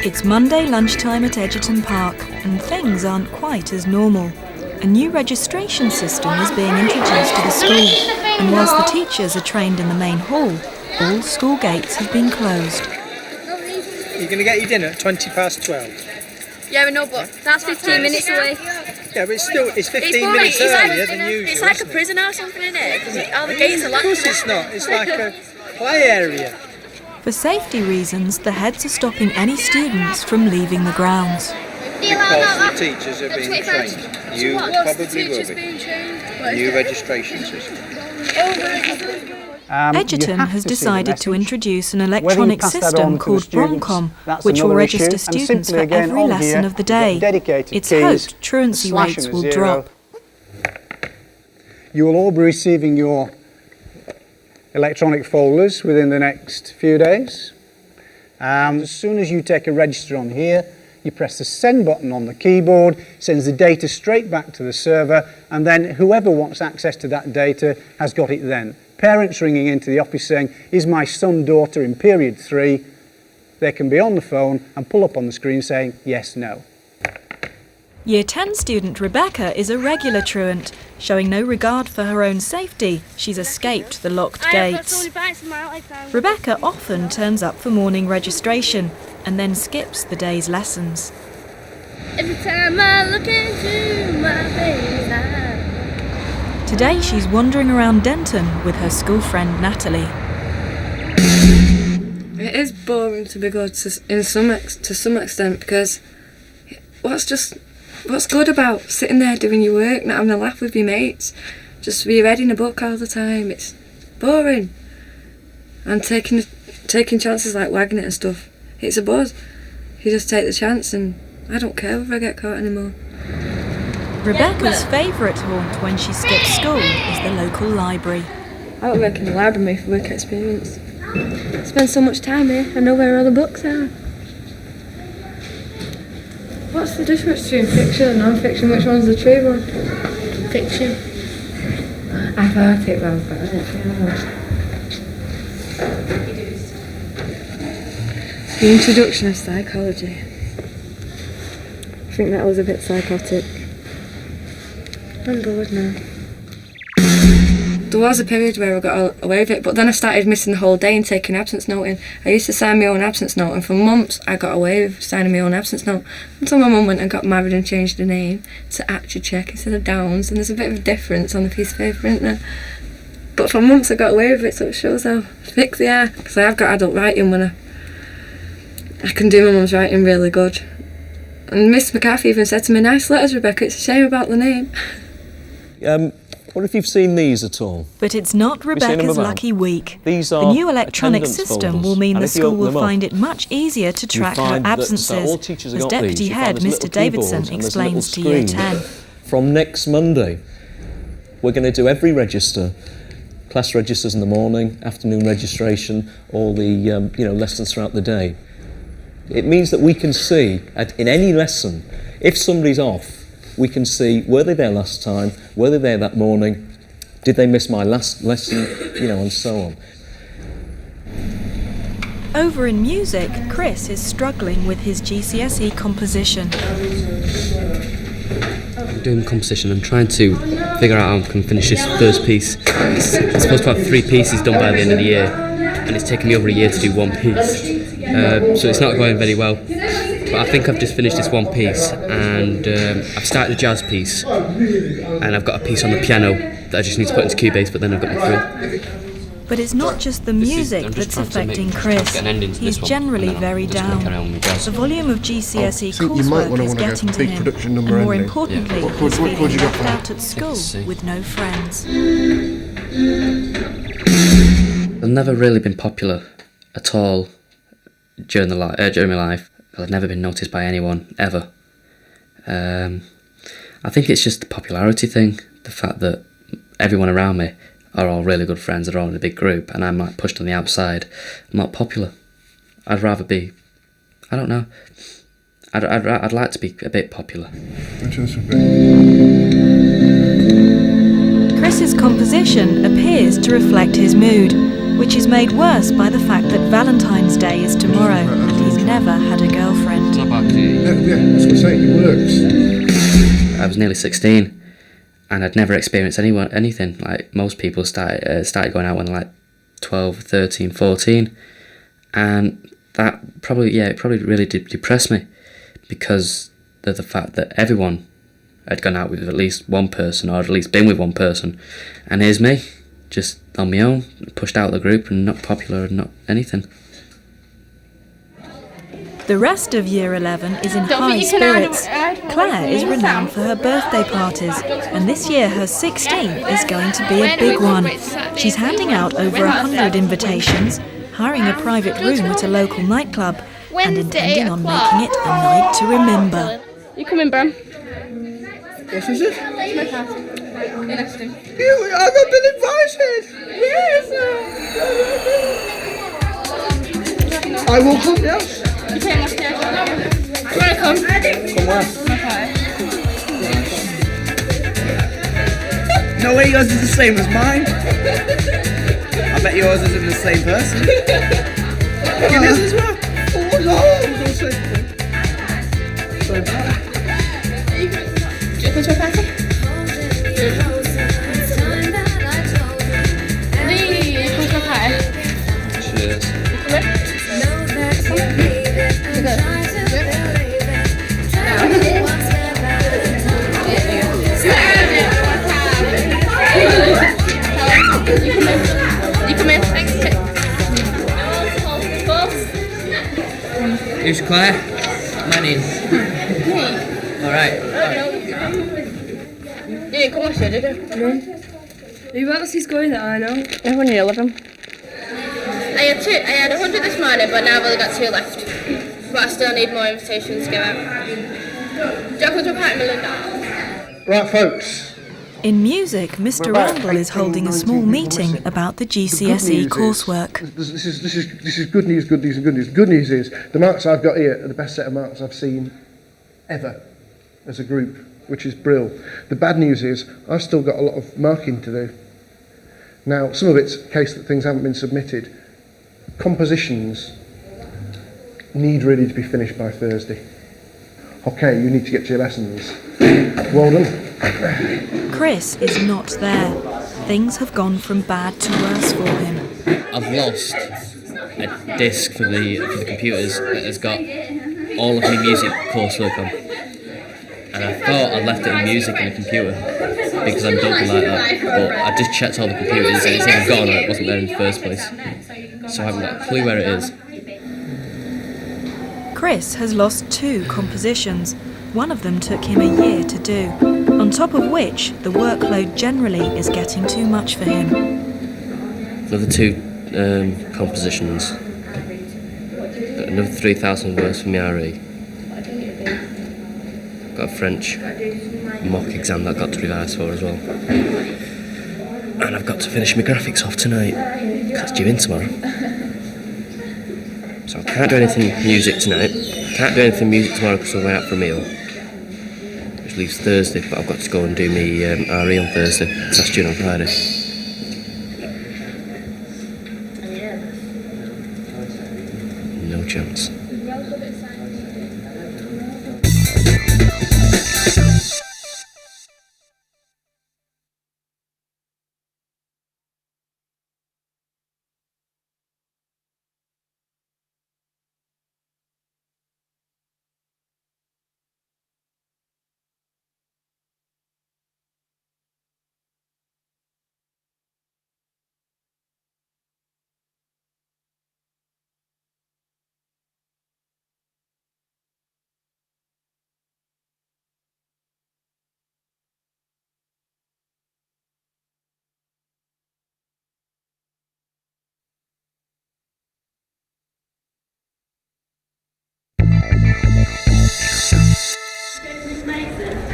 It's Monday lunchtime at Edgerton Park, and things aren't quite as normal. A new registration system is being introduced to the school, and whilst the teachers are trained in the main hall, all school gates have been closed. You're going to get your dinner at 12:20. Yeah, we know, but that's 15 minutes away. Yeah, but it's 15 minutes earlier than usual. It's like a prison or something, isn't it? Because all the gates are locked. Of course it's not. It's like a play area. For safety reasons, the heads are stopping any students from leaving the grounds. Because the teachers are being trained. You probably will be. New registration system. Edgerton has decided to introduce an electronic system called Bromcom, which will register students for every lesson of the day. It's hoped truancy rates will drop. You will all be receiving your electronic folders within the next few days. As soon as you take a register on here, you press the send button on the keyboard, sends the data straight back to the server, and then whoever wants access to that data has got it then. Parents ringing into the office saying, is my son, daughter in period 3? They can be on the phone and pull up on the screen saying, yes, no. Year 10 student Rebecca is a regular truant. Showing no regard for her own safety, she's escaped the locked gates. Rebecca often turns up for morning registration and then skips the day's lessons. Every time I look into my face, Today she's wandering around Denton with her school friend Natalie. It is boring to be good to some extent, because what's good about sitting there doing your work, not having a laugh with your mates, just with your head in a book all the time? It's boring. And taking chances like wagging it and stuff, it's a buzz. You just take the chance, and I don't care if I get caught anymore. Rebecca's favourite haunt when she skips school is the local library. I would work in the library for work experience. I spend so much time here, I know where all the books are. What's the difference between fiction and non-fiction? Which one's the true one? Fiction. I thought it was, but I don't know. The introduction of psychology. I think that was a bit psychotic. I'm bored now. There was a period where I got away with it, but then I started missing the whole day and taking absence note in. I used to sign my own absence note, and for months I got away with signing my own absence note until my mum went and got married and changed the name to Actu Check instead of Downs, and there's a bit of a difference on the piece of paper, isn't there? But for months I got away with it, so it shows how thick they are, because I have got adult writing when I can do my mum's writing really good. And Miss McCarthy even said to me, nice letters, Rebecca, it's a shame about the name. What if you've seen these at all? But it's not Rebecca's lucky week. These are the new electronic attendance system folders, will mean and the if you school open will them up, find it much easier to track her absences, all teachers have as got Deputy these. You find Head there's Mr little Davidson keyboards and there's a little explains to Year screen. 10. From next Monday, we're going to do every register. Class registers in the morning, afternoon registration, all the lessons throughout the day. It means that we can see in any lesson, if somebody's off, we can see, were they there last time, were they there that morning, did they miss my last lesson, and so on. Over in music, Chris is struggling with his GCSE composition. I'm doing composition. I'm trying to figure out how I can finish this first piece. It's supposed to have 3 pieces done by the end of the year, and it's taken me over a year to do 1 piece. So it's not going very well. But I think I've just finished this 1 piece, and I've started a jazz piece, and I've got a piece on the piano that I just need to put into Cubase, but then I've got the thrill. But it's not just the music that's affecting Chris. He's generally very down. The volume of GCSE coursework is getting to him, and more importantly, he's feeling left out at school with no friends. I've never really been popular at all during my life. I've never been noticed by anyone, ever. I think it's just the popularity thing, the fact that everyone around me are all really good friends, they're all in a big group, and I'm like pushed on the outside. I'm not popular. I'd rather be, I don't know, I'd like to be a bit popular. Chris's composition appears to reflect his mood, which is made worse by the fact that Valentine's Day is tomorrow and he's never had a girlfriend. girlfriend. Yeah, that's what I'm saying, it works. I was nearly 16 and I'd never experienced anything. Like most people started going out when they're like 12, 13, 14. And that probably really did depress me because of the fact that everyone had gone out with at least one person or at least been with one person. And here's me, just on my own, pushed out of the group and not popular and not anything. The rest of Year 11 is in high spirits. Claire is renowned for her birthday parties, and this year her 16th is going to be a big one. She's handing out over 100 invitations, hiring a private room at a local nightclub, and intending on making it a night to remember. You coming, Bram? What is it? It's my party. In Aston. I've not been invited! Yes! I will come, yes. You came last year. You wanna come? Come where? My party. No way yours is the same as mine. I bet yours isn't the same person. Yours as well. Oh no, I'm going to say Do you come to my party? Lee, you come to my party? Cheers. You coming? Who's Claire? My name. Alright. You didn't come last year, did you? No. Who else is going that I know? Everyone in 11. I had 100 this morning, but now I've only got 2 left. But I still need more invitations to go out. Do you come to a party, Melinda? Right, folks. In music, Mr. Randall is holding a small meeting about the GCSE coursework. This is good news, good news, and good news. Good news is the marks I've got here are the best set of marks I've seen ever as a group, which is brill. The bad news is I've still got a lot of marking to do. Now, some of it's a case that things haven't been submitted. Compositions need really to be finished by Thursday. Okay, you need to get to your lessons. Well done. Chris is not there. Things have gone from bad to worse for him. I've lost a disc for the computers that has got all of my music coursework on. And I thought I'd left it in music in the computer because I'm dopey like that. But I just checked all the computers and it's either gone or it wasn't there in the first place. So I haven't got a clue where it is. Chris has lost 2 compositions. One of them took him a year to do, on top of which the workload generally is getting too much for him. Another 2 compositions. Another 3,000 words for my RE. Got a French mock exam that I've got to revise for as well. And I've got to finish my graphics off tonight. That's due in tomorrow. So I can't do anything music tonight. Can't do anything music tomorrow because we're going out for a meal. Which leaves Thursday, but I've got to go and do my RE on Thursday. So that's due on Friday. No chance.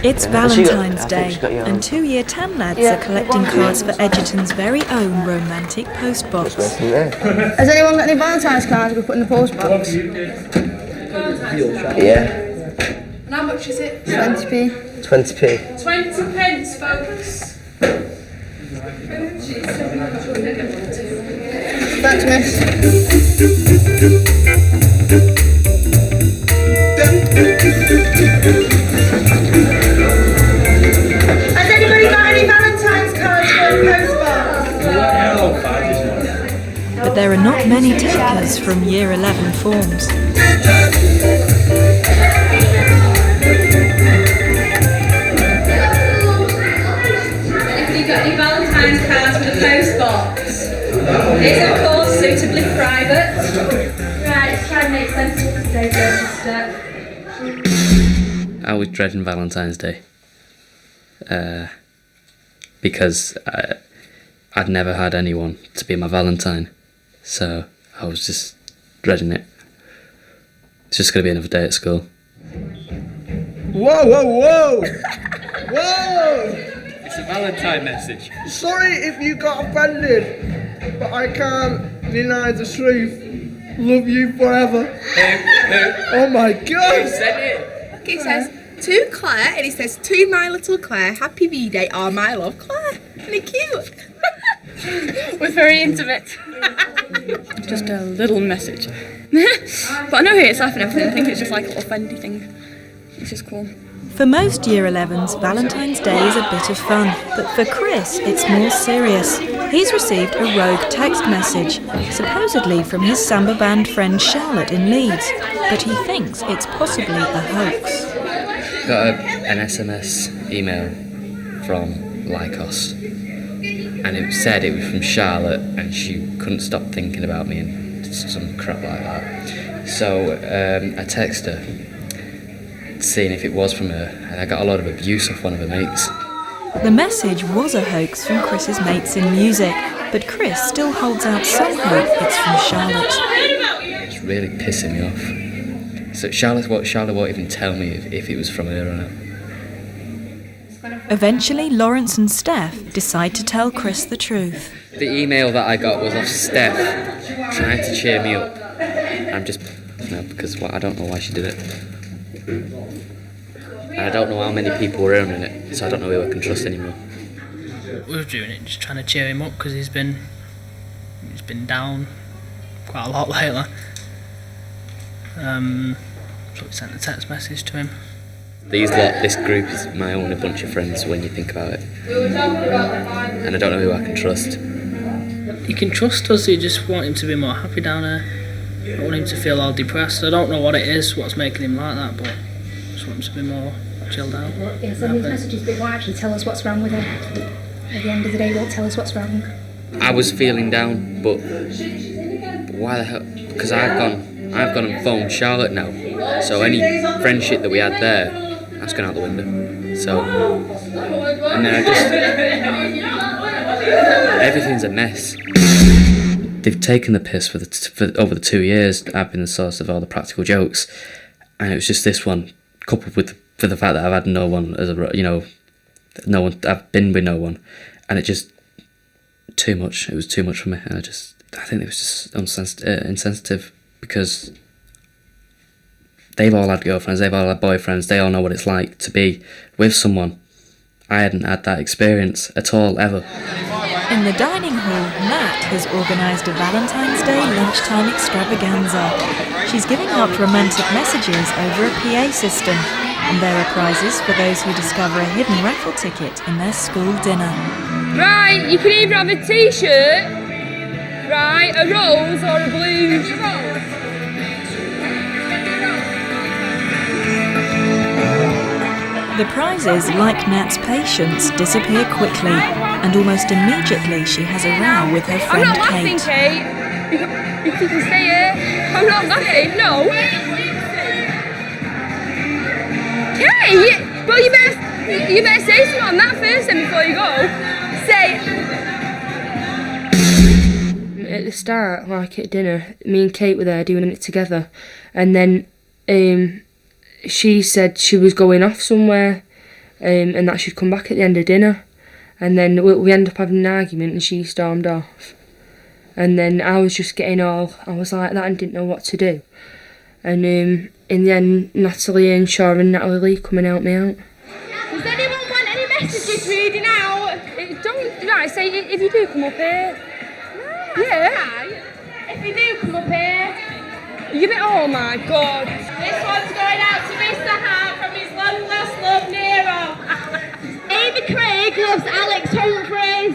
It's Valentine's Day, and 2 Year 10 lads are collecting cards for Edgerton's very own romantic postbox. Has anyone got any Valentine's cards we put in the post box? Yeah. And how much is it? 20p. 20p. 20 pence, folks. Thanks, miss. Has anybody got any Valentine's cards for a postbox? But there are not many takers from Year 11 forms. Have you got any Valentine's cards for the postbox? It's of course suitably private. Right, let's try and make sense of today's register. I was dreading Valentine's Day because I'd never had anyone to be my Valentine, so I was just dreading it. It's just going to be another day at school. Whoa, whoa, whoa! Whoa! It's a Valentine message. Sorry if you got offended, but I can't deny the truth. Love you forever. Oh my God! Who said it? It says, to Claire, and it says, to my little Claire, happy V-Day, oh my love, Claire. Isn't it cute? We're very intimate. Just a little message. But I know it's laughing and everything. I think it's just like a little friendly thing. It's just cool. For most Year 11s, Valentine's Day is a bit of fun, but for Chris, it's more serious. He's received a rogue text message, supposedly from his samba band friend Charlotte in Leeds, but he thinks it's possibly a hoax. Got an SMS email from Lycos, and it said it was from Charlotte, and she couldn't stop thinking about me and some crap like that. So I texted her, seeing if it was from her, and I got a lot of abuse off one of her mates. The message was a hoax from Chris's mates in music, but Chris still holds out some hope it's from Charlotte. It's really pissing me off. So Charlotte won't even tell me if it was from her or not. Eventually, Lawrence and Steph decide to tell Chris the truth. The email that I got was off Steph, trying to cheer me up. I'm just, because I don't know why she did it. And I don't know how many people were in it, so I don't know who I can trust anymore. We were doing it, just trying to cheer him up, because he's been down quite a lot lately. So we sent a text message to him. This group is my only bunch of friends when you think about it. And I don't know who I can trust. You can trust us, you just want him to be more happy down there. I don't want him to feel all depressed. I don't know what it is, what's making him like that, but I just want him to be more chilled out. Yeah, send these messages, but won't actually tell us what's wrong with him. At the end of the day, won't tell us what's wrong. I was feeling down, but why the hell? Because I've gone and phoned Charlotte now. So any friendship that we had there, that's gone out the window. So, and then everything's a mess. They've taken the piss for over the 2 years. I've been the source of all the practical jokes, and it was just this one, coupled with the fact that I've had no one as a, no one. I've been with no one, and it just too much. It was too much for me, and I think it was just insensitive, because they've all had girlfriends, they've all had boyfriends, they all know what it's like to be with someone. I hadn't had that experience at all, ever. In the dining hall, Nat has organised a Valentine's Day lunchtime extravaganza. She's giving out romantic messages over a PA system, and there are prizes for those who discover a hidden raffle ticket in their school dinner. Right, you can either have a t-shirt, right, a rose or a blue. The prizes, like Nat's patience, disappear quickly, and almost immediately she has a row with her friend I'm not laughing, Kate. You can stay here. I'm not laughing, no. Kate! Well, you better say something on that first then before you go. Say. At the start, like at dinner, me and Kate were there doing it together, and then she said she was going off somewhere, and that she'd come back at the end of dinner, and then we ended up having an argument and she stormed off, and then I was just I was like that and didn't know what to do, and in the end Natalie and Shaw and Natalie Lee come and help me out. Does anyone want any messages reading out? Don't, right, say if you do come up here. Yeah. If you do come up here. Oh my God. This one's going out to Mr. Hart from his Nicholas Alex Humphreys.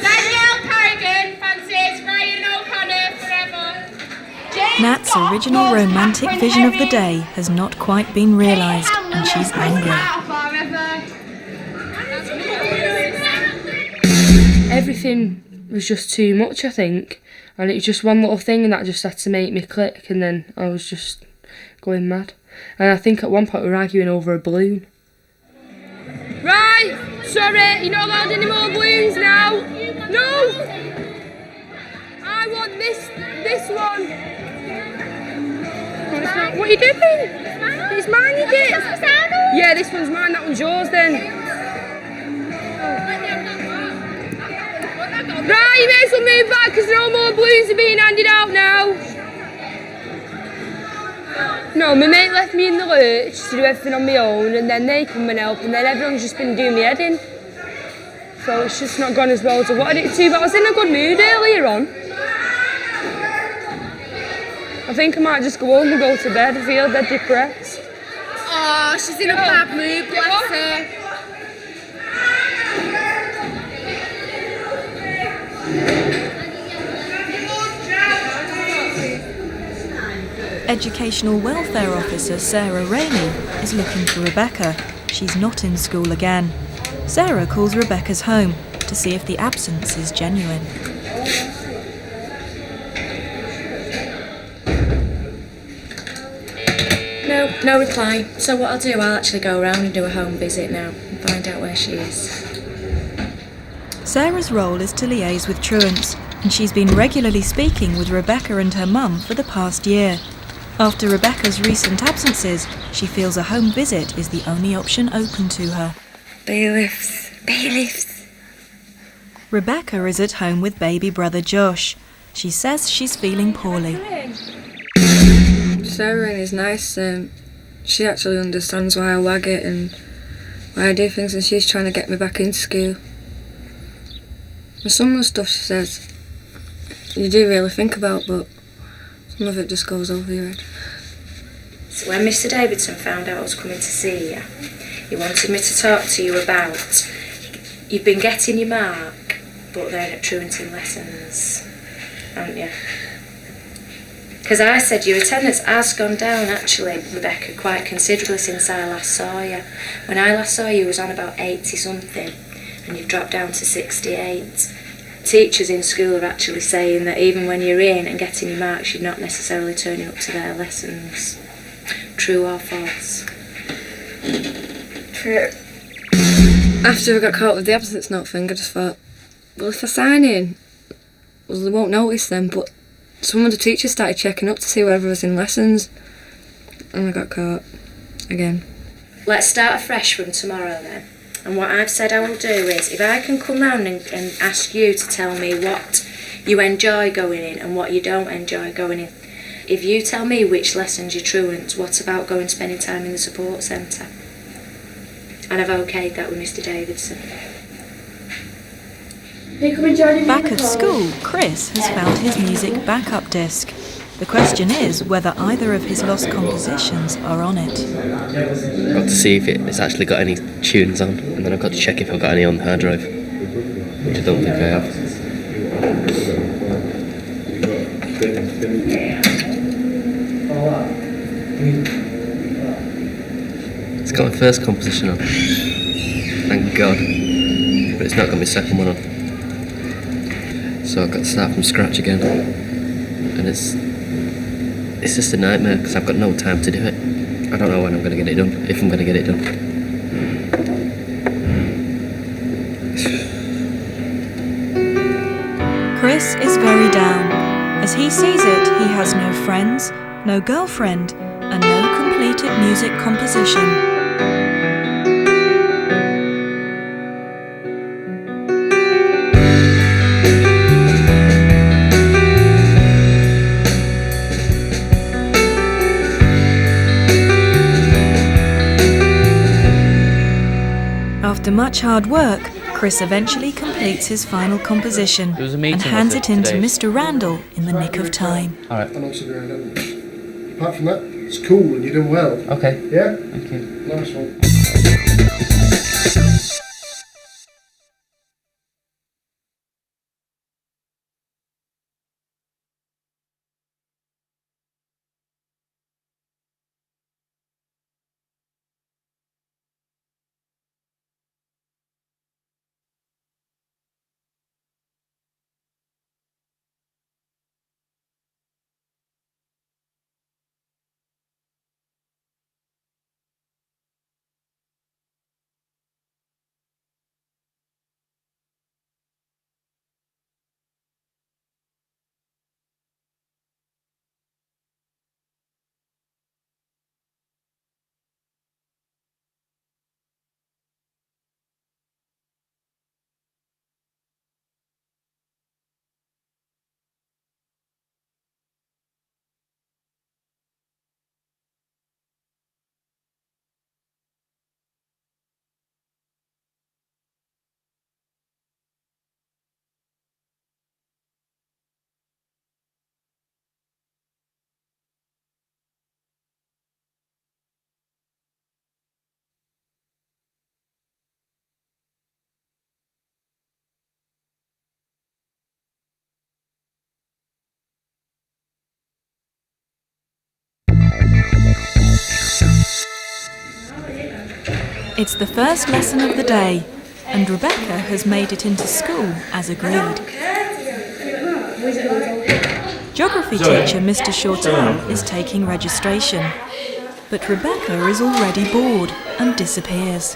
Danielle Carrigan, Francis Ryan O'Connor, forever. Nat's original romantic vision of the day has not quite been realised, and she's angry. Everything was just too much, I think, and it was just one little thing, and that just had to make me click, and then I was just going mad. And I think at one point we were arguing over a balloon. Right, sorry, you're not allowed any more balloons now. No! I want this one. What are you doing? It's mine, you did. Yeah, this one's mine, that one's yours then. Right, you may as well move back because no more balloons are being handed out now. No, my mate left me in the lurch to do everything on my own, and then they come and help, and then everyone's just been doing me head in. So it's just not gone as well as I wanted it to, but I was in a good mood earlier on. I think I might just go home and go to bed. I feel dead depressed. Oh, she's in a bad mood, bless her. Educational Welfare Officer Sarah Rainey is looking for Rebecca. She's not in school again. Sarah calls Rebecca's home to see if the absence is genuine. No reply. So what I'll do, I'll actually go around and do a home visit now and find out where she is. Sarah's role is to liaise with truants, and she's been regularly speaking with Rebecca and her mum for the past year. After Rebecca's recent absences, she feels a home visit is the only option open to her. Bailiffs. Rebecca is at home with baby brother Josh. She says she's feeling poorly. Sarah is nice. She actually understands why I wag it and why I do things, and she's trying to get me back into school. And some of the stuff she says, you do really think about, but some of it just goes over your head. So when Mr. Davidson found out I was coming to see you, he wanted me to talk to you about you've been getting your mark, but then at truanting lessons, haven't you? Because I said your attendance has gone down, actually, Rebecca, quite considerably since I last saw you. When I last saw you was on about 80-something, and you've dropped down to 68. Teachers in school are actually saying that even when you're in and getting your marks, you're not necessarily turning up to their lessons. True or false? True. After I got caught with the absence note thing, I just thought, well, if I sign in, well, they won't notice then, but some of the teachers started checking up to see whether I was in lessons, and I got caught again. Let's start afresh from tomorrow then. And what I've said I will do is, if I can come round and ask you to tell me what you enjoy going in and what you don't enjoy going in. If you tell me which lessons you're truant, what about going spending time in the support centre? And I've okayed that with Mr. Davidson. Back at school, Chris has found his music backup disc. The question is whether either of his lost compositions are on it. I've got to see if it's actually got any tunes on, and then I've got to check if I've got any on the hard drive, which I don't think I have. It's got my first composition on, thank God, but it's not got my second one on. So I've got to start from scratch again, and it's just a nightmare because I've got no time to do it. I don't know when I'm going to get it done, if I'm going to get it done. Chris is very down. As he sees it, he has no friends, no girlfriend, and no completed music composition. After much hard work, Chris eventually completes his final composition and hands it in to Mr. Randall in the nick of time. All right. And also apart from that, it's cool and you're doing well. Okay. Yeah? Thank you. Nice one. It's the first lesson of the day, and Rebecca has made it into school as agreed. Geography teacher Mr. Shortell is taking registration, but Rebecca is already bored and disappears.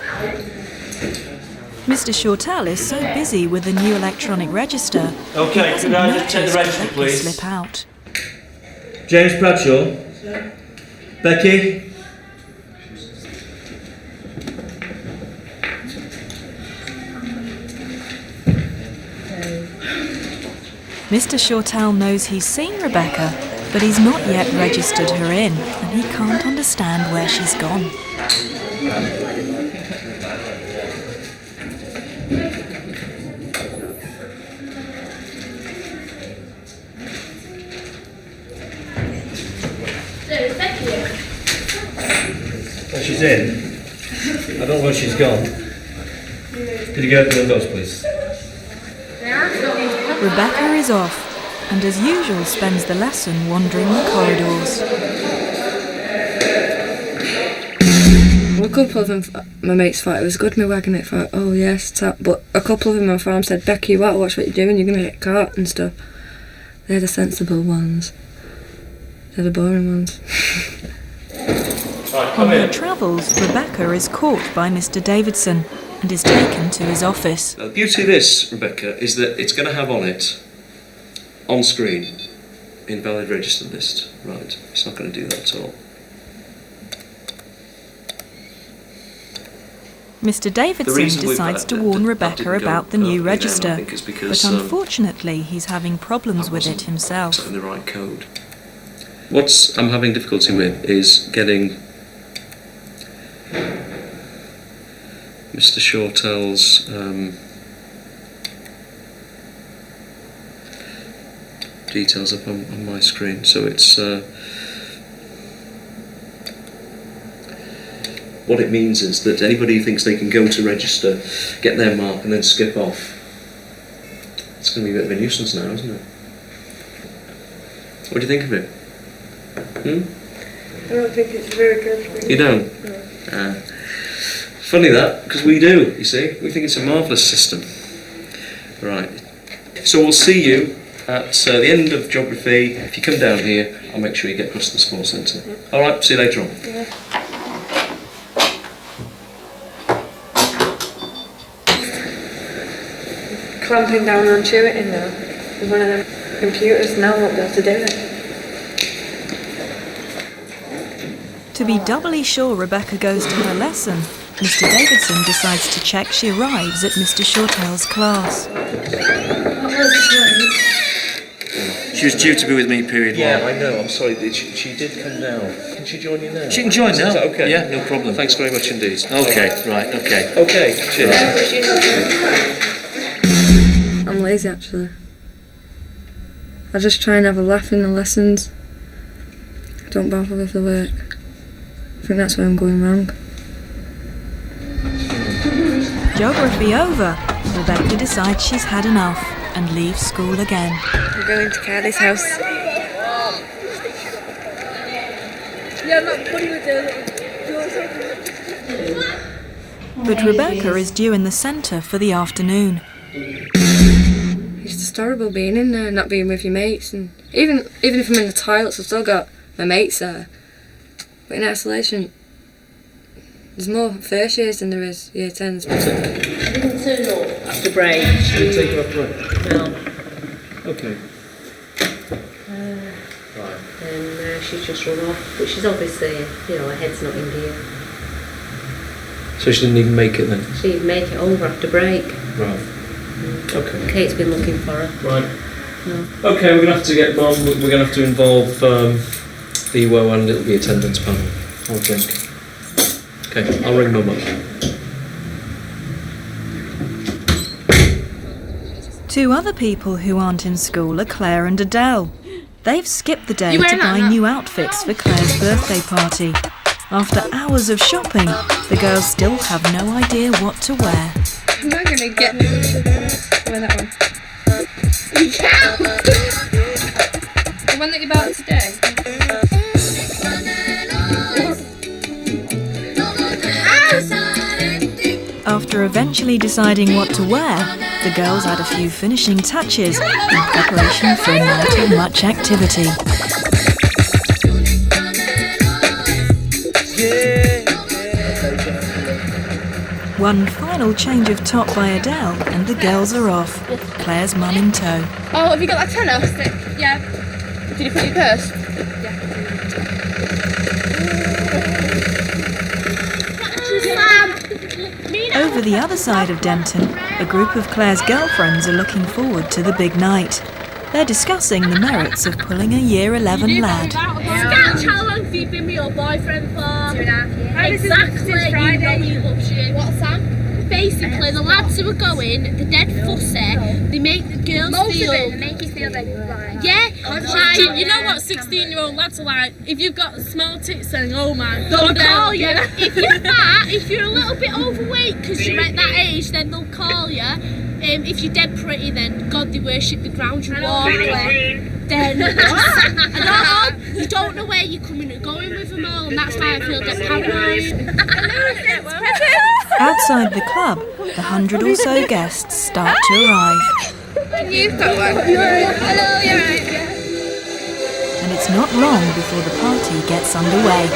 Mr. Shortell is so busy with the new electronic register, he hasn't noticed Rebecca slip out. James Bradshaw. Becky. Mr. Shortell knows he's seen Rebecca, but he's not yet registered her in, and he can't understand where she's gone. Well, she's in. I don't know where she's gone. Could you go open the doors, please? Rebecca is off, and as usual spends the lesson wandering the corridors. Well, a couple of them, my mates thought it was good, my wagon it thought, oh yes, but a couple of them on farm said, Becky, you watch what you're doing, you're going to get caught and stuff. They're the sensible ones. They're the boring ones. On her travels, Rebecca is caught by Mr. Davidson and is taken to his office. The beauty of this, Rebecca, is that it's going to have on it, on screen, invalid register list. Right, it's not going to do that at all. Mr. Davidson decides to warn Rebecca about the new register, but unfortunately he's having problems with it himself. In the right code. What I'm having difficulty with is getting Mr. Shortell's details up on my screen. So it's what it means is that anybody who thinks they can go to register, get their mark and then skip off, it's going to be a bit of a nuisance now, isn't it? What do you think of it? I don't think it's very good. You don't? No. Funny that, because we do, you see. We think it's a marvellous system. Right. So we'll see you at the end of geography. If you come down here, I'll make sure you get across to the sports centre. All right, see you later on. Yeah. Clamping down on tutoring now. With one of them computers now, I won't be able to do it. To be doubly sure Rebecca goes to her lesson, Mr. Davidson decides to check she arrives at Mr. Shortell's class. She was due to be with me period 1. Yeah, I know, I'm sorry. She did come down. Can she join you now? She can join now. Is that okay? Yeah, no problem. Thanks very much indeed. Okay, right, okay. Okay, cheers. I'm lazy actually. I just try and have a laugh in the lessons. I don't bother with the work. I think that's where I'm going wrong. Geography over, Rebecca decides she's had enough and leaves school again. I'm going to Carly's house. Yeah, I'm not funny with But Rebecca is due in the centre for the afternoon. It's just horrible being in there, not being with your mates, and even if I'm in the toilets, I've still got my mates there. But in isolation, there's more first years than there is year 10s. She didn't turn up after break. She didn't take her off break? No. Okay. Right. And she's just run off, but she's obviously, her head's not in gear. So she didn't even make it then? She didn't make it over after break. Right. Okay. Kate's been looking for her. Right. No. Okay, we're going to have to get Mum, we're going to have to involve the EWO and it'll be attendance panel, I think. Okay, I'll ring Mum up. Two other people who aren't in school are Claire and Adele. They've skipped the day You to wearing that buy now? new outfits for Claire's birthday party. After hours of shopping, the girls still have no idea what to wear. I'm not gonna get wear that one. You can. The one that you bought today. After eventually deciding what to wear, the girls add a few finishing touches in preparation for a night of much activity. One final change of top by Adele and the girls are off, Claire's mum in tow. Oh, have you got that tenner? Yeah. Did you put your purse? Over the other side of Denton, a group of Claire's girlfriends are looking forward to the big night. They're discussing the merits of pulling a Year 11 lad. Scatch, how long have you been with your boyfriend for? 2.5 years. Exactly, you know he loves you. What, Sam? Basically, the lads who are going, they're dead fussy. They make the girls feel... They make you feel like... Yeah, like... You know what 16-year-old lads are like? If you've got small tits, then oh man, they'll call you. If you're fat, if you're a little bit overweight, because you're at that age, then they'll call you. If you're dead pretty, then God, they worship the ground you walk. Then you don't know where you're coming and going with them all, and that's why I feel dead paranoid. Outside the club, the 100 or so guests start to arrive. You've got one. Hello, you're right. And it's not long before the party gets underway.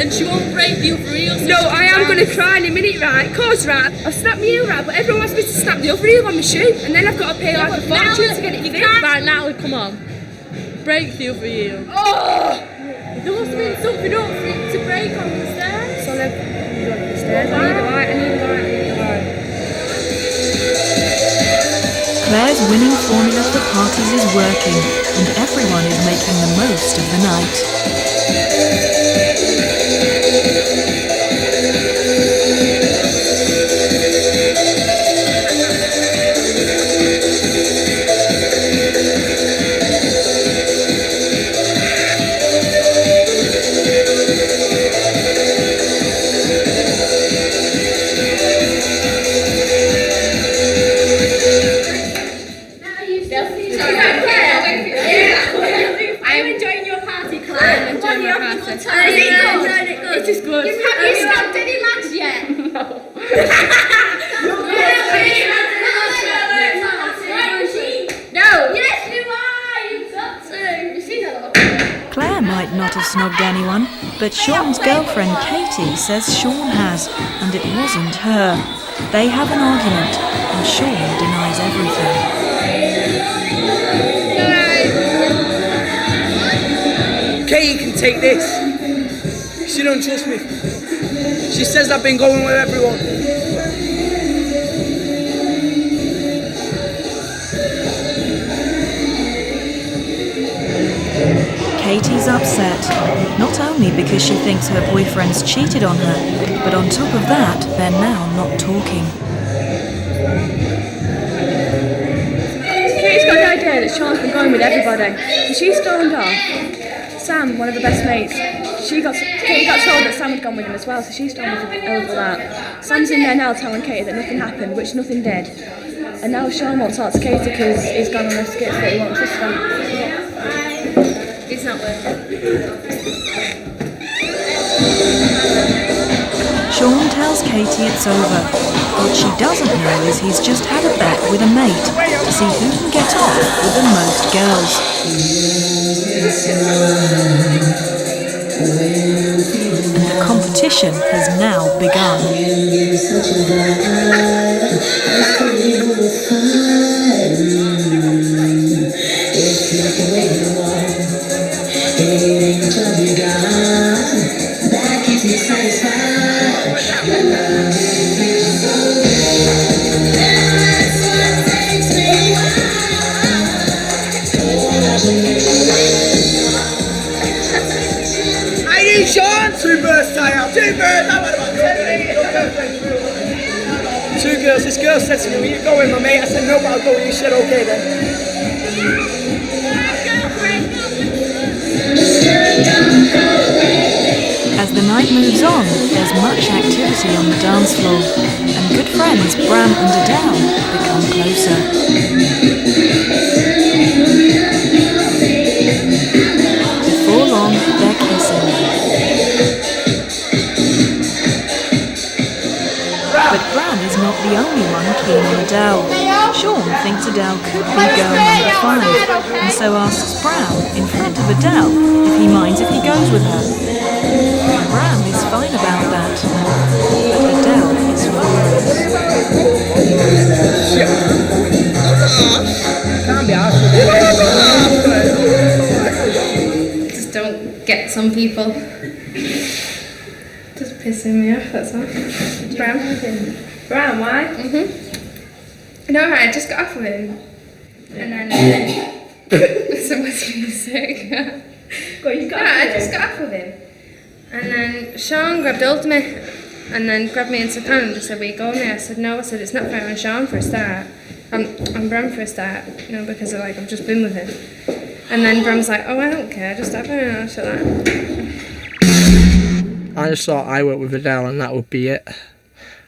And she won't break the other heel. So no, I am going to cry in a minute, right? Cause, right, I've snapped my heel, right, but everyone wants me to snap the other heel on my shoe, and then I've got to pay like a fortune to get it fixed. Right, Natalie, come on. Break the other heel. Oh! There must have been something up for it to break on the stairs. So then, you go up the stairs. I need a light. Claire's winning formula for parties is working, and everyone is making the most of the night. It is good. Have you snapped any lads yet? No. No. Yes, you are. You've got to. You see that? Claire might not have snogged anyone, but Sean's girlfriend Katie says Sean has, and it wasn't her. They have an argument, and Sean denies everything. Katie can take this. She don't trust me. She says I've been going with everyone. Katie's upset, not only because she thinks her boyfriend's cheated on her, but on top of that, they're now not talking. Katie's got the idea that Sean's been going with everybody. So she stormed off. Sam, one of her best mates, Katie got told that Sam had gone with him as well, so she stormed off over that. Sam's in there now telling Katie that nothing happened, which nothing did. And now Sean won't talk to Katie because he's gone on a skit that he won't trust her. It's not working. Sean tells Katie it's over. What she doesn't know is he's just had a bet with a mate to see who can get off with the most girls. And the competition has now begun. Sean, two birds tie out, two birds. Two girls. This girl said to me, "Will you go with my mate?" I said, "No, but I'll go with you." She said, "Okay then." night moves on, there's much activity on the dance floor, and good friends Bram and Adele become closer. Before long, they're kissing. But Bram is not the only one keen on Adele. Sean thinks Adele could be girl number 5, and so asks Bram, in front of Adele, if he minds if he goes with her. Bram is fine about that, but Adele is furious. Just don't get some people. Just pissing me off, that's all. Bram, why? No, I just got off with him. And then someone's getting sick. I just got off with him. And then Sean grabbed hold of me and then grabbed me into the car and just said, "Where you going there?" I said, "No." I said, "It's not fair on Sean for a start. I'm Bram for a start, you know, because I've just been with him." And then Bram's like, "Oh, I don't care, just have her," and I shut that. I just thought I worked with Adele and that would be it.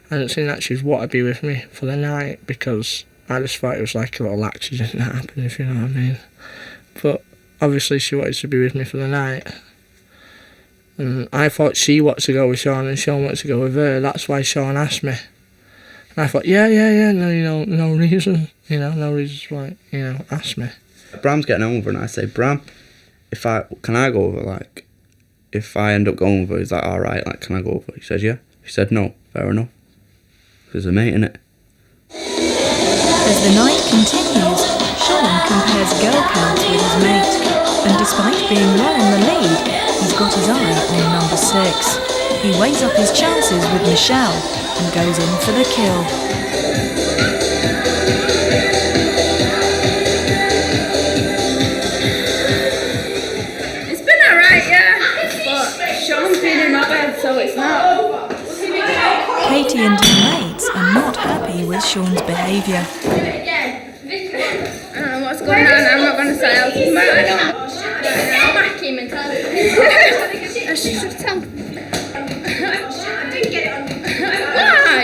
I didn't think that she'd want to be with me for the night because I just thought it was like a little accident that happened, if you know what I mean. But obviously she wanted to be with me for the night. And I thought she wanted to go with Sean and Sean wanted to go with her. That's why Sean asked me. And I thought, yeah, no reason. No reason why, ask me. Bram's getting over and I say, "Bram, can I go over, if I end up going over?" He's like, "Alright, can I go over?" He said, "Yeah." He said, "No, fair enough. There's a mate in it." As the night continues, Sean compares girl counts with his mate, and despite being well in the lead, he's got his eye on number 6. He weighs up his chances with Michelle and goes in for the kill. It's been alright, yeah, but Sean's been in my bed, so it's not. Katie and her mates are not happy with Sean's behaviour. I don't know what's going on, I'm not going to say else. I'll back him and tell him. I should tell him. Why?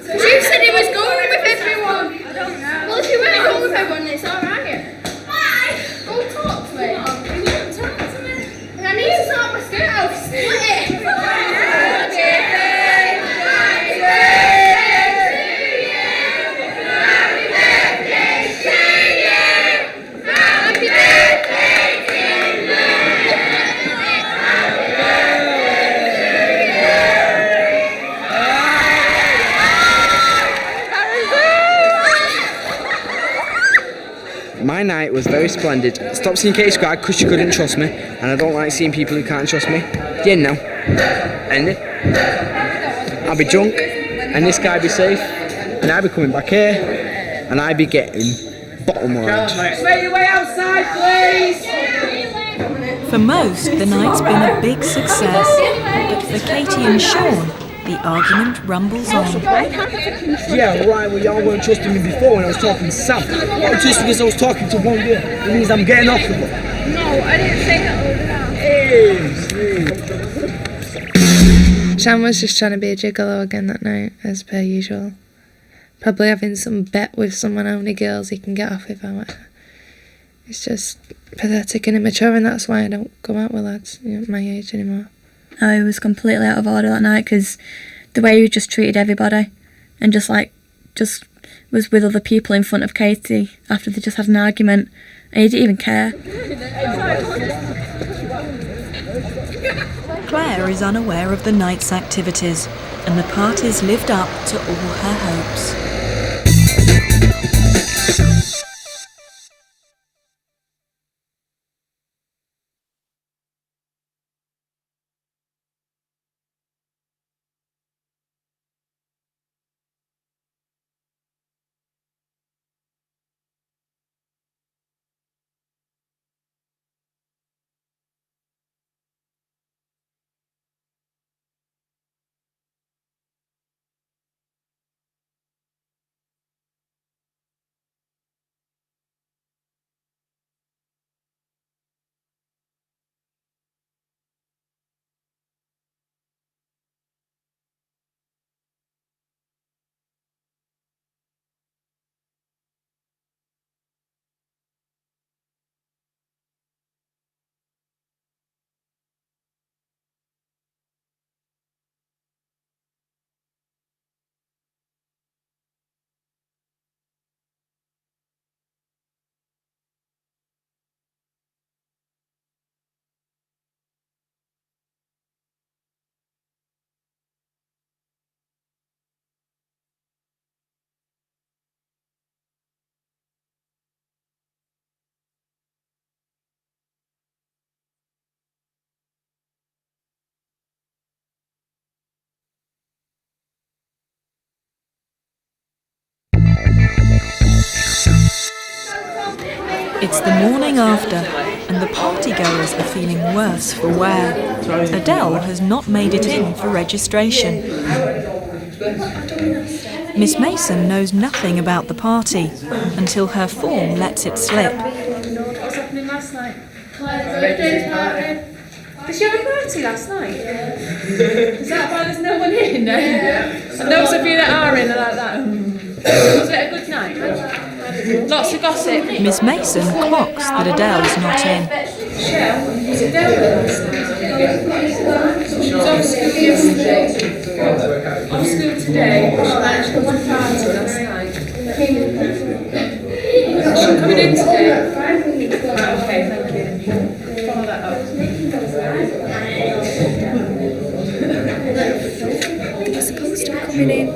Because you said he was going with everyone. I don't know. Well, if you weren't going with everyone, it's alright. Why? Go talk to me. He won't talk to me. And I need to sort my skirt out. Split it. My night was very splendid. Stopped seeing Katie Squad because she couldn't trust me, and I don't like seeing people who can't trust me. Yeah, no. And I'll be drunk, and this guy be safe, and I'll be coming back here, and I'll be getting bottom lined. Make your way outside, please. For most, the night's been a big success, but for Katie and Sean, the argument rumbles on. Yeah, right, well, y'all weren't trusting me before when I was talking to Sam. Well, just because I was talking to one girl, it means I'm getting off with her. No, I didn't say that. Sean was just trying to be a gigolo again that night, as per usual. Probably having some bet with someone how many girls he can get off with. It's just pathetic and immature, and that's why I don't go out with lads my age anymore. I was completely out of order that night because the way he just treated everybody and just was with other people in front of Katie after they just had an argument and he didn't even care. Claire is unaware of the night's activities, and the parties lived up to all her hopes. It's the morning after, and the partygoers are feeling worse for wear. Adele has not made it in for registration. Miss Mason knows nothing about the party until her form lets it slip. What's happening last night? Birthday's party. Did she have a party last night? Is that why there's no one in? I know some of you that are in like that. Was it a good night? Lots of gossip. Miss Mason clocks that Adele's not in. Was Adele last night? She was off school yesterday. Off school today. She managed to go to a party last night. Is she coming in today? Right, okay, thank you. Follow that up. They're supposed to be coming in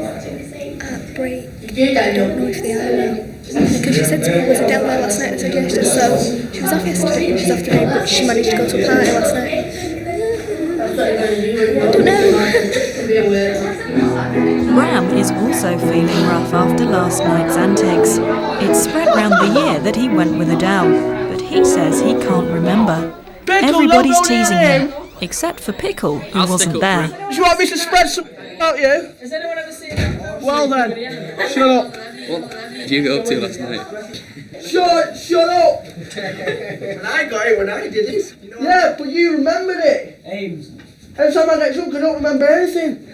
at break. I don't know if they are now. Because she said to me, was Adele there last night? I said, yes. So she was off yesterday, she's off today, but she managed to go to a party last night. I don't know. Graham is also feeling rough after last night's antics. It's spread round the year that he went with Adele, but he says he can't remember. Everybody's teasing him, except for Pickle, who wasn't there. Do you want me to spread some about you? Has anyone ever seen that? Well then, shut up. What did you get up to last night? Shut up! And I got it when I did it. You know Yeah, but you remembered it. Ames. Every time I get drunk, I don't remember anything.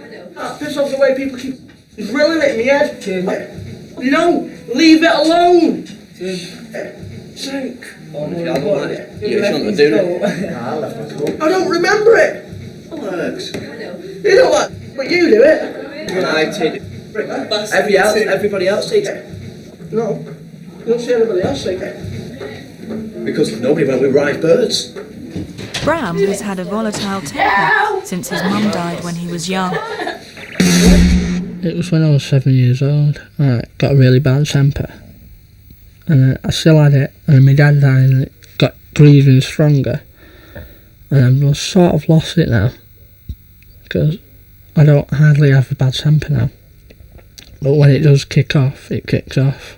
Piss off the way people keep drilling it in my head. No, leave it alone. Sink. I don't like it. You shouldn't have done it. I don't remember it. Works. You don't like, but you do it. When I take it. Everybody else takes it. No, you don't see anybody else take it. Because nobody went with live birds. Graham has had a volatile temper since his mum died when he was young. It was when I was 7 years old. I got a really bad temper. And I still had it. And my dad died and it grew even stronger. And I've sort of lost it now. Because I don't hardly have a bad temper now. But when it does kick off, it kicks off.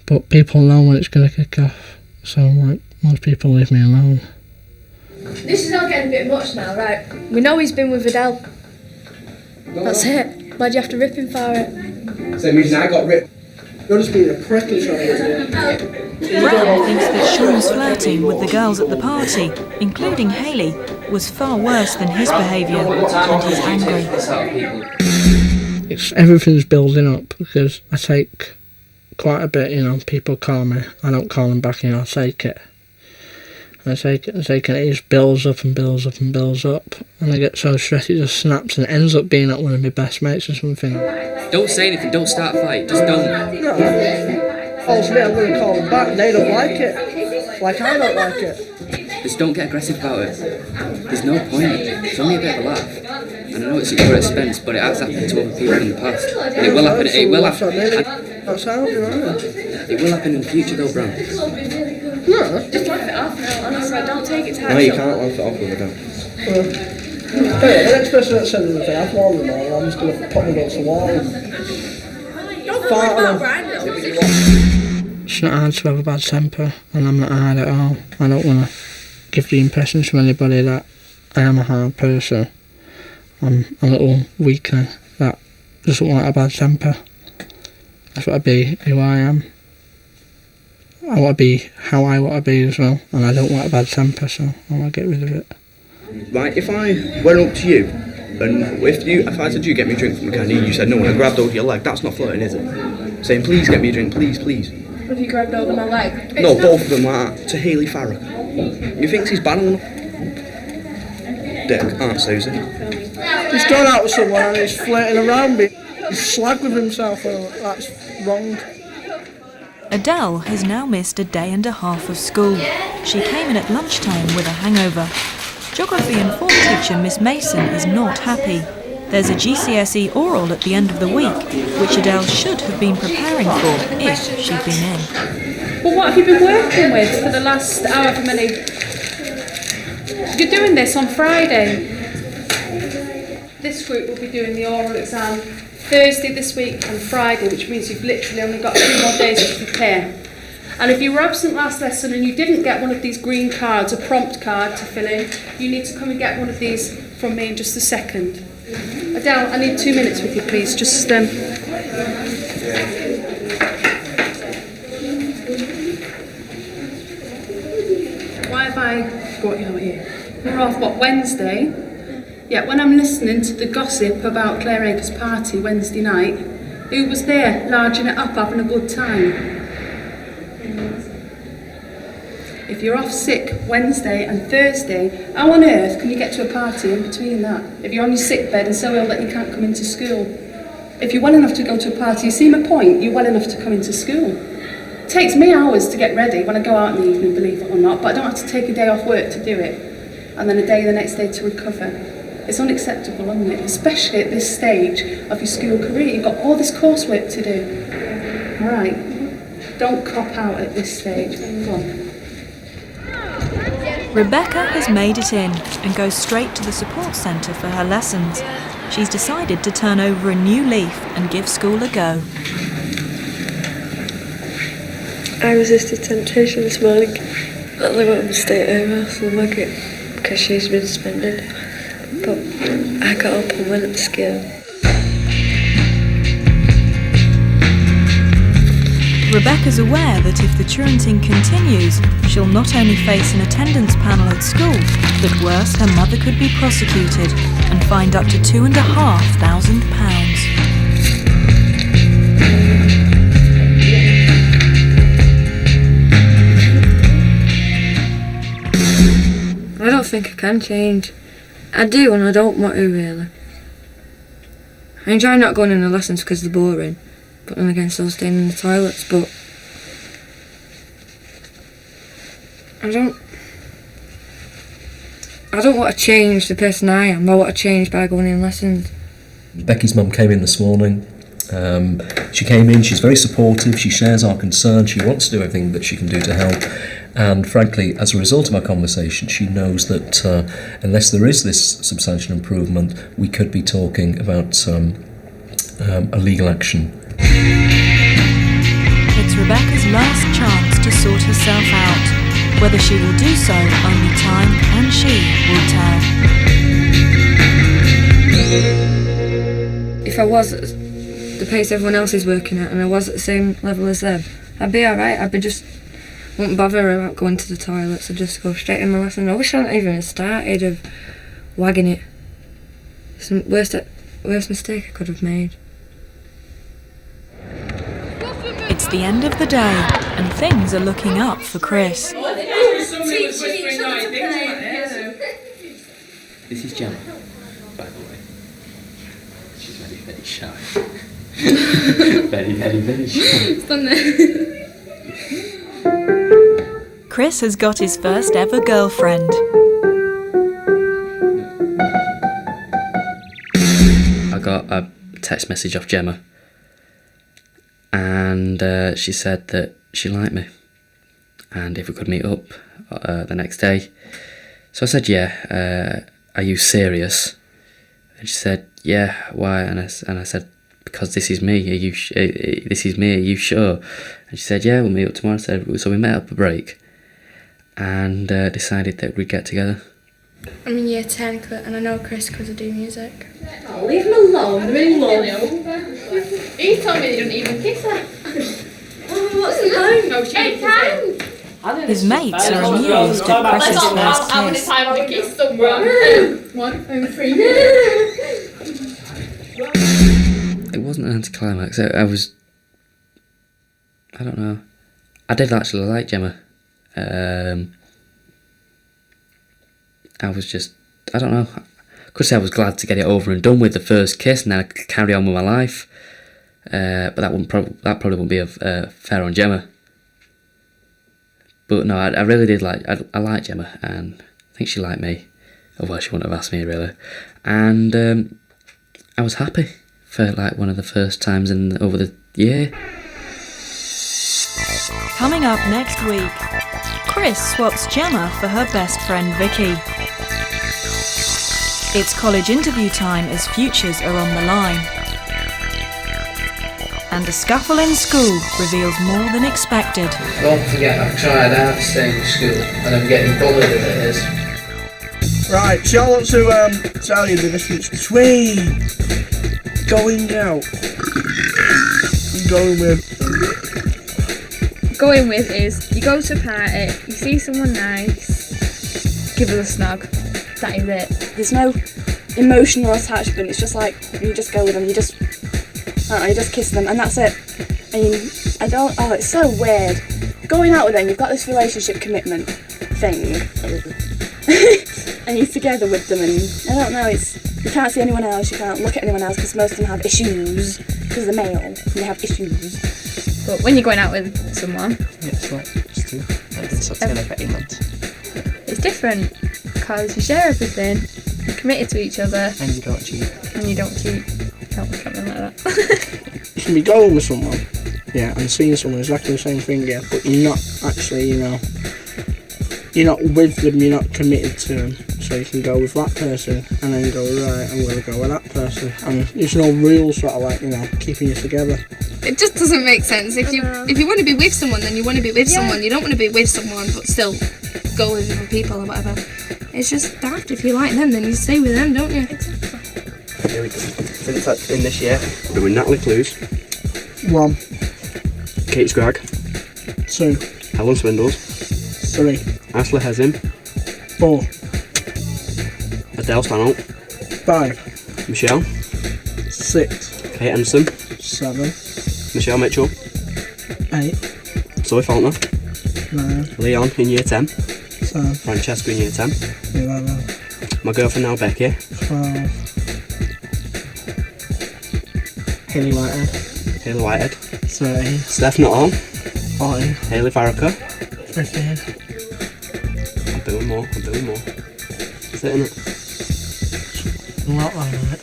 But people know when it's going to kick off. So like, most people leave me alone. This is all getting a bit much now, right? We know he's been with Adele. That's it. Why'd you have to rip him for it? Same reason I got ripped. You're just being a prickly trying to Graham thinks that Sean's flirting with the girls at the party, including Hayley, was far worse than his behaviour, and he's angry. Everything's building up because I take quite a bit, people call me, I don't call them back, I take it. And I take it, and it just builds up and builds up and builds up. And I get so stressed it just snaps and it ends up being like one of my best mates or something. Don't say anything, don't start a fight, just don't. No, falls me, I'm going to call them back, they don't like it. Like I don't like it. Just don't get aggressive about it. There's no point, it's only a bit of a laugh. And I know it's at your expense, but it has happened to other people in the past. And it will happen, That's how, It will happen in the future though, Bram. No. Just laugh it off now, honestly, don't take it to heart. No, you can't laugh it off with Adele. Anyway, the next person that says anything, I've warned them all, I'm just going to put them against the wall. Don't worry about Brandon. It's not hard to have a bad temper, and I'm not hard at all. I don't want to give the impression to anybody that I am a hard person. I'm a little weaker that doesn't want a bad temper. That's what I be, who I am. I want to be how I want to be as well, and I don't want a bad temper, so I want to get rid of it. Right, if I went up to you, and if I said you get me a drink from the candy, you said no, and I grabbed over your leg, that's not flirting, is it? Saying please get me a drink, please, please. Have you grabbed over my leg? No, both of them like that, to Hayley Farrah. You think he's bad enough? Dick, aren't Susie? He's gone out with someone and he's flirting around me. He's slag with himself, and that's wrong. Adele has now missed a day and a half of school. She came in at lunchtime with a hangover. Geography and form teacher Miss Mason is not happy. There's a GCSE oral at the end of the week, which Adele should have been preparing for if she'd been in. Well, what have you been working with for the last however many? You're doing this on Friday. This group will be doing the oral exam Thursday this week and Friday, which means you've literally only got 2 more days to prepare. And if you were absent last lesson and you didn't get one of these green cards, a prompt card to fill in, you need to come and get one of these from me in just a second. Adele, I need 2 minutes with you, please. Just why have I brought you out here? We're off, what, Wednesday? Yeah, when I'm listening to the gossip about Claire Acres' party Wednesday night, who was there, larging it up, having a good time? If you're off sick Wednesday and Thursday, how on earth can you get to a party in between that? If you're on your sick bed and so ill that you can't come into school? If you're well enough to go to a party, you see my point, you're well enough to come into school. It takes me hours to get ready when I go out in the evening, believe it or not, but I don't have to take a day off work to do it. And then a day the next day to recover. It's unacceptable, isn't it? Especially at this stage of your school career. You've got all this coursework to do. All right, don't cop out at this stage. Go on. Rebecca has made it in and goes straight to the support centre for her lessons. She's decided to turn over a new leaf and give school a go. I resisted temptation this morning. I wanted to stay at her house and work it because she's been suspended. But I got up and went to school. Rebecca's aware that if the truanting continues, she'll not only face an attendance panel at school, but worse, her mother could be prosecuted and fined up to £2,500. I don't think I can change. I do and I don't want to really. I enjoy not going in the lessons because they're boring, but then again still staying in the toilets, but I don't want to change the person I am. I want to change by going in lessons. Becky's mum came in this morning. She came in, she's very supportive, she shares our concern, she wants to do everything that she can do to help. And frankly, as a result of our conversation, she knows that unless there is this substantial improvement, we could be talking about a legal action. It's Rebecca's last chance to sort herself out. Whether she will do so, only time and she will tell. If I was at the pace everyone else is working at and I was at the same level as them, I'd be alright. I'd be just wouldn't bother about going to the toilets. I'd just go straight in my lesson. I wish I hadn't even started of wagging it. It's the worst mistake I could have made. It's the end of the day and things are looking up for Chris. This is Gemma, by the way. She's very, very shy. Very, very, very shy. Chris has got his first ever girlfriend. I got a text message off Gemma, and she said that she liked me, and if we could meet up the next day. So I said, yeah. Are you serious? And she said, yeah. Why? And I said, because this is me. This is me. Are you sure? And she said, yeah. We'll meet up tomorrow. I said, so we met up a break, and decided that we'd get together. I'm in year 10 and I know Chris because I do music. Oh, leave him alone, they're in love. He told me he didn't even kiss her. What's the time? No, she times. His mates are amused at Chris's first How many kiss. times have we kissed someone? 1 and 3. It wasn't an anticlimax. I don't know. I did actually like Gemma. I was just, I don't know. I could say I was glad to get it over and done with, the first kiss, and then I could carry on with my life. But that probably wouldn't be fair on Gemma. But no, I really did like. I liked Gemma, and I think she liked me. Otherwise, she wouldn't have asked me really. And I was happy for like one of the first times over the year. Coming up next week, Chris swaps Gemma for her best friend Vicky. It's college interview time as futures are on the line. And a scuffle in school reveals more than expected. Don't forget, I've tried hard to stay in school and I'm getting bullied as it is. Right, so I want to tell you the difference between going out and going with. Going with is, you go to a party, you see someone nice, give her a snog. That is it. There's no emotional attachment, it's just like, you just go with them, you just kiss them, and that's it. It's so weird. Going out with them, you've got this relationship commitment thing. And you're together with them, and I don't know, you can't see anyone else, you can't look at anyone else because most of them have issues, because they're male, and they have issues. But when you're going out with someone, it's like just two. I've been stuck together for 8 months. it's different because you share everything, you're committed to each other, And you don't cheat. and you don't cheat. Don't look at me like that. You can be going with someone, yeah, and seeing someone exactly the same thing, yeah, but you're not actually, you're not with them, you're not committed to them. So you can go with that person and then go, right, I'm going to go with that person. And there's no real sort of like, keeping you together. It just doesn't make sense. If you want to be with someone, then you want to be with someone. You don't want to be with someone but still go with other people or whatever. It's just daft. If you like them, then you stay with them, don't you? Here we go. Since in this year, we're doing Natalie Clues, 1, Kate Scragg, 2, Helen Swindles, 3, Ashley Hesim, 4, Adele Stanhope, 5, Michelle, 6, Kate Emerson, 7, Michelle Mitchell, 8, Zoe Faulkner, 9, Leon in year 10, 10, Francesca in year 10, 11, my girlfriend now Becky, 12, Haley Whitehead, 13, Steph Nuttall, 14, Hayley Farrakher, 15. I'm doing more. That's it, innit? Not like that.